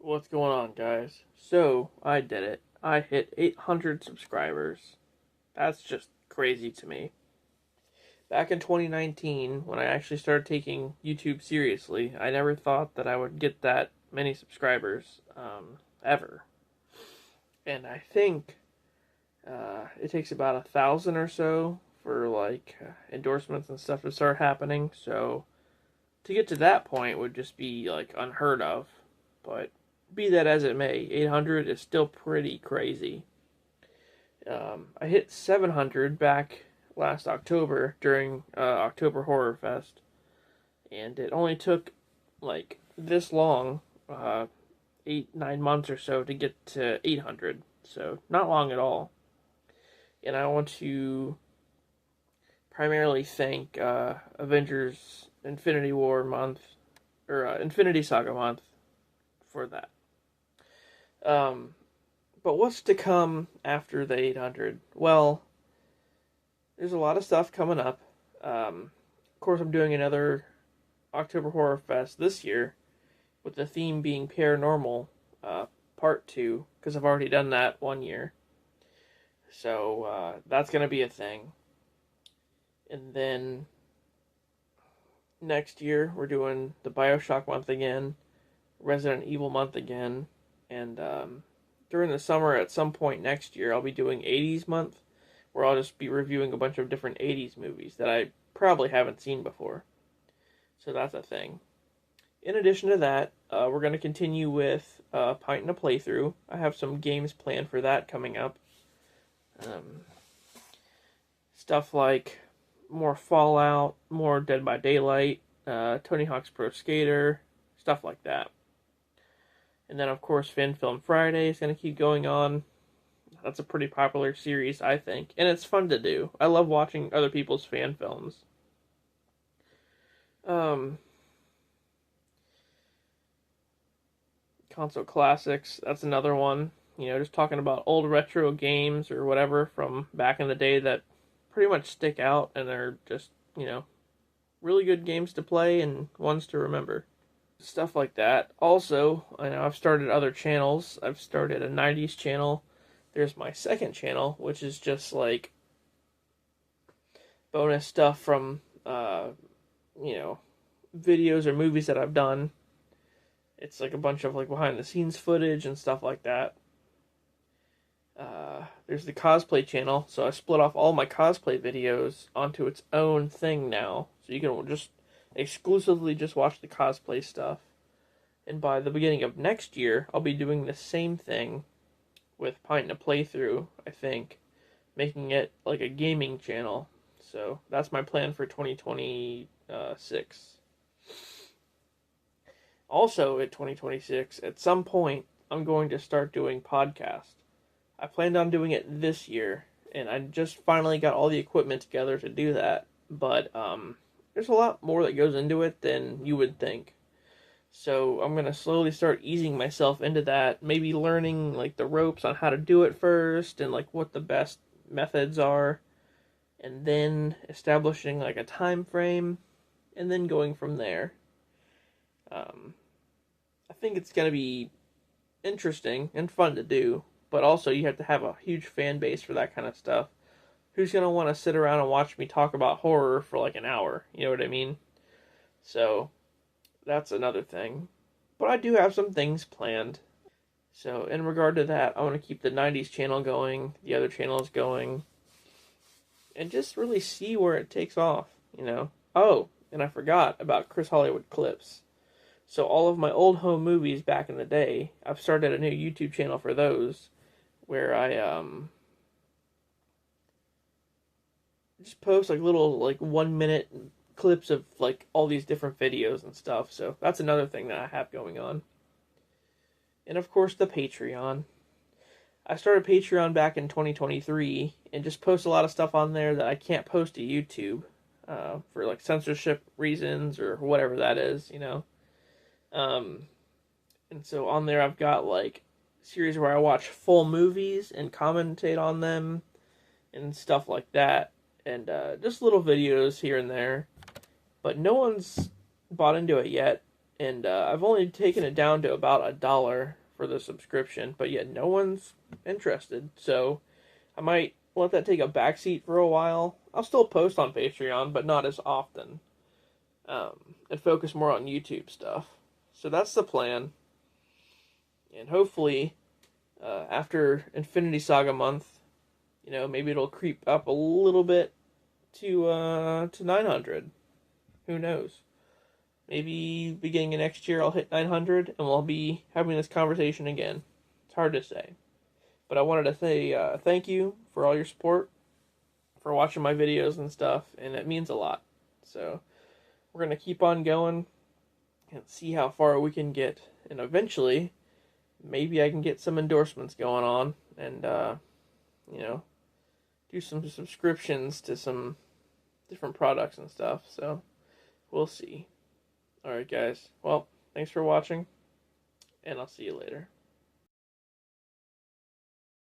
What's going on, guys? So, I did it. I hit 800 subscribers. That's just crazy to me. Back in 2019, when I actually started taking YouTube seriously, I never thought that I would get that many subscribers, ever. And I think it takes about 1,000 or so for endorsements and stuff to start happening. So, to get to that point would just be like unheard of. But be that as it may, 800 is still pretty crazy. I hit 700 back last October during October Horror Fest, and it only took like this long, 8, 9 months or so to get to 800. So not long at all. And I want to primarily thank Avengers Infinity War month or Infinity Saga month for that. Um, but what's to come after the 800? Well, there's a lot of stuff coming up. Of course, I'm doing another October Horror Fest this year, with the theme being paranormal, part 2, because I've already done that one year. So that's going to be a thing. And then next year, we're doing the Bioshock month again, Resident Evil month again, and during the summer at some point next year, I'll be doing 80s month, where I'll just be reviewing a bunch of different 80s movies that I probably haven't seen before. So that's a thing. In addition to that, we're going to continue with Pint and a Playthrough. I have some games planned for that coming up. Um, Stuff like more Fallout, more Dead by Daylight, Tony Hawk's Pro Skater, stuff like that. And then, of course, Fan Film Friday is going to keep going on. That's a pretty popular series, I think. And it's fun to do. I love watching other people's fan films. Um, Console Classics, that's another one. You know, just talking about old retro games or whatever from back in the day that pretty much stick out and are just, really good games to play and ones to remember. Stuff like that. Also, I know I've started other channels. I've started a 90s channel. There's my second channel, which is just like bonus stuff from, you know, videos or movies that I've done. It's like a bunch of like behind the scenes footage and stuff like that. There's the cosplay channel, so I split off all my cosplay videos onto its own thing now. So you can just exclusively just watch the cosplay stuff. And by the beginning of next year, I'll be doing the same thing with Pint and a Playthrough, I think, making it like a gaming channel. So that's my plan for 2026. Also, at 2026, at some point, I'm going to start doing podcasts. I planned on doing it this year, and I just finally got all the equipment together to do that. But there's a lot more that goes into it than you would think. So I'm gonna slowly start easing myself into that. Maybe learning like the ropes on how to do it first, and like what the best methods are, and then establishing like a time frame, and then going from there. Um, I think it's gonna be interesting and fun to do, but also you have to have a huge fan base for that kind of stuff. Who's gonna want to sit around and watch me talk about horror for like an hour? You know what I mean? So that's another thing. But I do have some things planned. So in regard to that, I want to keep the 90s channel going, the other channels going, and just really see where it takes off, you know? Oh, and I forgot about Chris Hollywood Clips. So all of my old home movies back in the day, I've started a new YouTube channel for those, where I just post like little like 1 minute clips of like all these different videos and stuff. So that's another thing that I have going on. And of course the Patreon. I started Patreon back in 2023 and just post a lot of stuff on there that I can't post to YouTube, for like censorship reasons or whatever that is, you know. Um, and so on there I've got like series where I watch full movies and commentate on them and stuff like that, and just little videos here and there. But no one's bought into it yet, and I've only taken it down to about $1 for the subscription, but yet no one's interested. So I might let that take a backseat for a while. I'll still post on Patreon, but not as often, and focus more on YouTube stuff. So that's the plan, and hopefully, after Infinity Saga month, maybe it'll creep up a little bit to 900. Who knows? Maybe beginning of next year I'll hit 900 and we'll be having this conversation again. It's hard to say. But I wanted to say thank you for all your support, for watching my videos and stuff, and it means a lot. So we're going to keep on going and see how far we can get. And eventually, maybe I can get some endorsements going on and, do some subscriptions to some different products and stuff. So we'll see. Alright, guys. Well, thanks for watching, and I'll see you later.